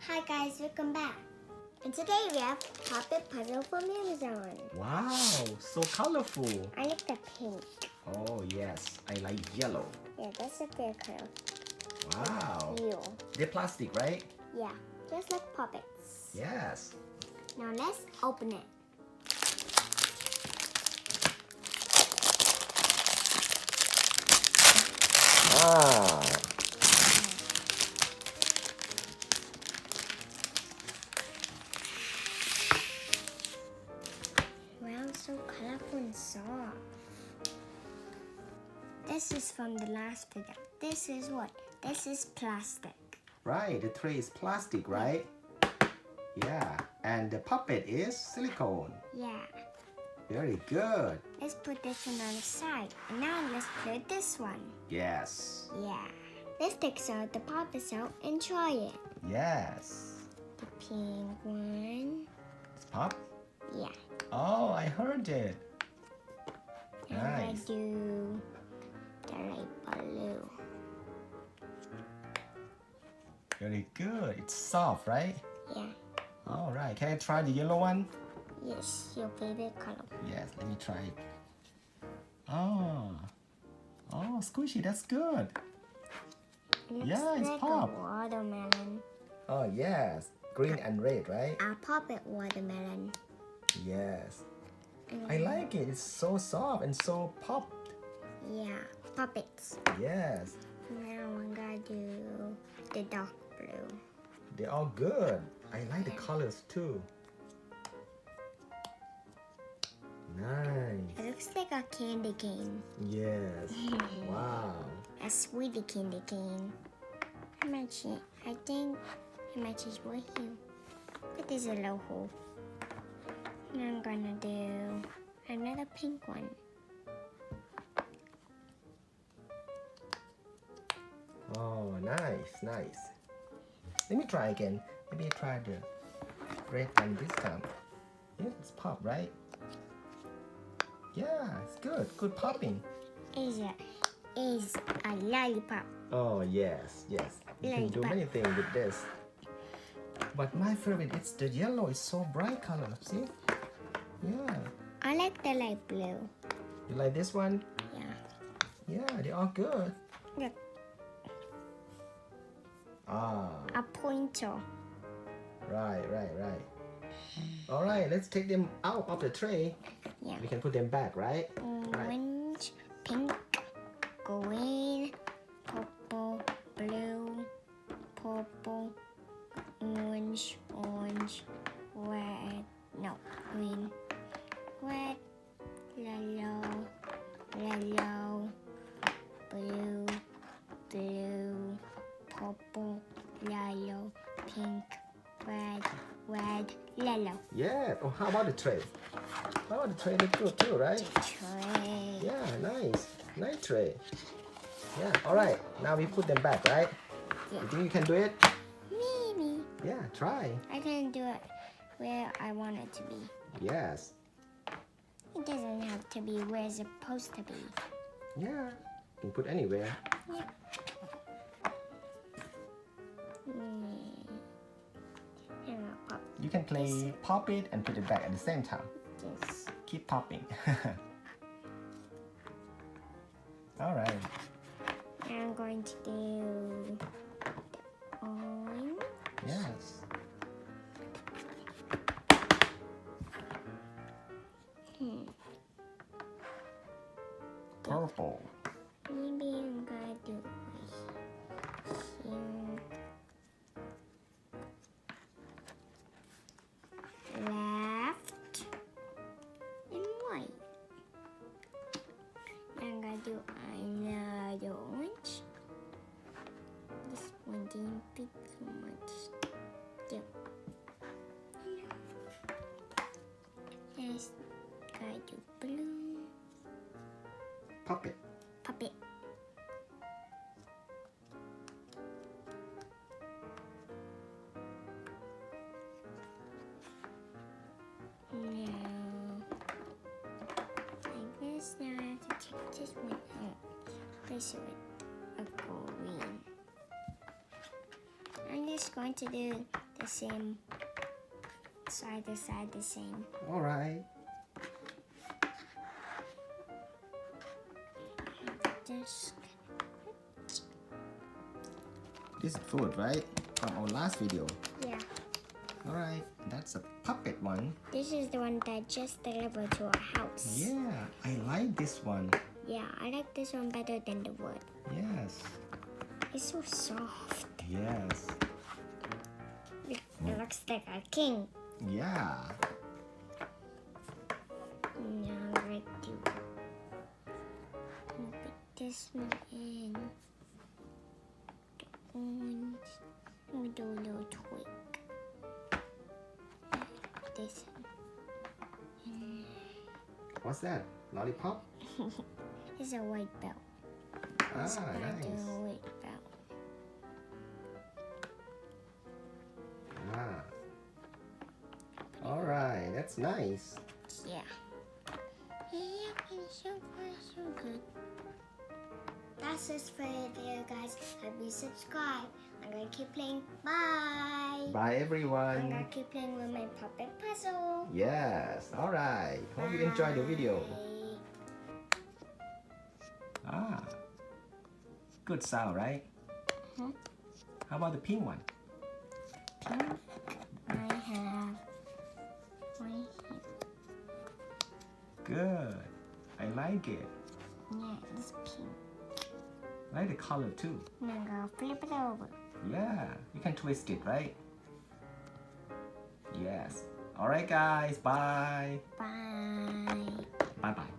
Hi guys, welcome back. And today we have puppet puzzle from Amazon. Wow, so colorful. I like the pink. Oh yes, I like yellow. Yeah, that's a fair color. Wow. Teal. They're plastic, right? Yeah, just like puppets. Yes. Now let's open it. Ah. Wow, so colorful and soft. This is from the last Fidget. This is what? This is plastic. Right, the tray is plastic, right? Yeah, and the puppet is silicone. Yeah. Very good. Let's put this one on the side. And now let's put this one. Yes. Yeah. Let's take out the puppets out and try it. Yes. The pink one. It's pop? Yeah. Oh, I heard it. And I Nice. do the light blue. Very good. It's soft, right? Yeah. All right. Can I try the yellow one? Yes, your favorite color. Yes, let me try it. Oh. Oh, squishy. That's good. Looks Yeah, it's like pop. a watermelon. Oh, yes. Green and red, right? A puppet watermelon. Yes. I like it. It's so soft and so popped. Yeah, puppets. Yes. Now I'm gonna do the dark blue. They're all good. I like the colors too. Nice. It looks like a candy cane. Yes. Wow. A sweetie candy cane. How much? I think how much is worth you? Put this in a low hole. Now I'm gonna do another pink one. Oh, nice, nice. Let me try again. Maybe try the red one this time. Yeah, it's pop, right? Yeah, it's good. Good popping. Is a lollipop. Oh, yes, yes. You can do Lollipop. many things with this. But my favorite is the yellow. It's so bright color. See? Yeah. I like the light blue. You like this one? Yeah. Yeah, they're all good. Look, Ah, a pointer. right. All right, let's take them out of the tray. Yeah. We can put them back, right? Orange, pink, green, purple, blue, purple, orange, red, no, green, red, yellow, blue, purple, yellow, pink, red, yellow. Yeah. Oh, how about the tray? How about the tray? Look good too, right? Tray. Yeah, nice. Nice tray. Yeah, all right. Now we put them back, right? Yeah. You think you can do it? Maybe. Yeah, try. I can do it where I want it to be. Yes. It doesn't have to be where it's supposed to be. Yeah. You can put anywhere. Yeah. You can play pop it and put it back at the same time. Yes. Keep popping. All right. I'm going to do the orange. Yes. Purple. Maybe I'm gonna do here. Left and white. I'm gonna do another orange. This one didn't fit too much. There. Let's gotta do blue. Puppet. Puppet. Now I have to take this one out. Place it with a green. I'm just going to do the same. Side to side the same. Alright. This. This is food, right? From our last video. Yeah. Alright, that's a puppet one. This is the one that just delivered to our house. Yeah, I like this one. Yeah, I like this one better than the wood. Yes. It's so soft. Yes. It looks like a king. Yeah. Now I'm going to put this one in. The orange. We do a little twig. This one. What's that? Lollipop? It's a white belt. Ah, It's a nice. white belt. Ah. Alright, that's nice. Yeah. Yeah, it's so far so good. That's it for the video, guys. Hope you subscribe. I'm gonna keep playing. Bye. Bye I'm everyone. gonna keep playing with my puppet puzzle. Yes, alright. Hope you enjoyed the video. Bye. Ah. Good sound, right? Mhm. How about the pink one? Pink. I have one here. Good. I like it. Yeah, it's pink. I like the color too. Now I'm gonna flip it over. Yeah, you can twist it, right? Yes. Alright guys, bye. Bye. Bye bye.